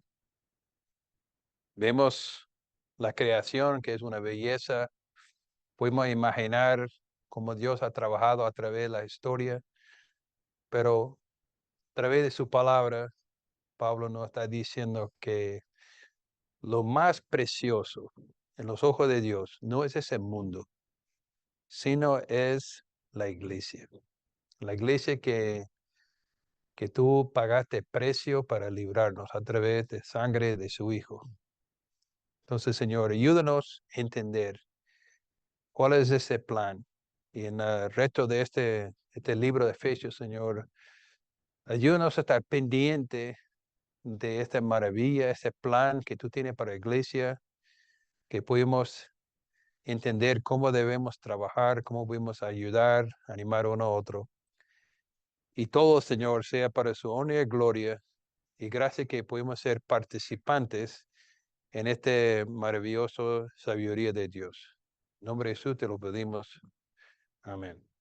A: Vemos la creación, que es una belleza. Podemos imaginar cómo Dios ha trabajado a través de la historia, pero a través de su palabra, Pablo nos está diciendo que lo más precioso en los ojos de Dios no es ese mundo, sino es la iglesia. La iglesia que tú pagaste precio para librarnos a través de sangre de su Hijo. Entonces, Señor, ayúdanos a entender cuál es ese plan. Y en el resto de este libro de Efesios, Señor, ayúdanos a estar pendiente de esta maravilla, este plan que tú tienes para la iglesia, que podemos entender cómo debemos trabajar, cómo podemos ayudar, animar uno a otro. Y todo, Señor, sea para su honra y gloria. Y gracias que podemos ser participantes en este maravilloso sabiduría de Dios. En nombre de Jesús te lo pedimos. Amén.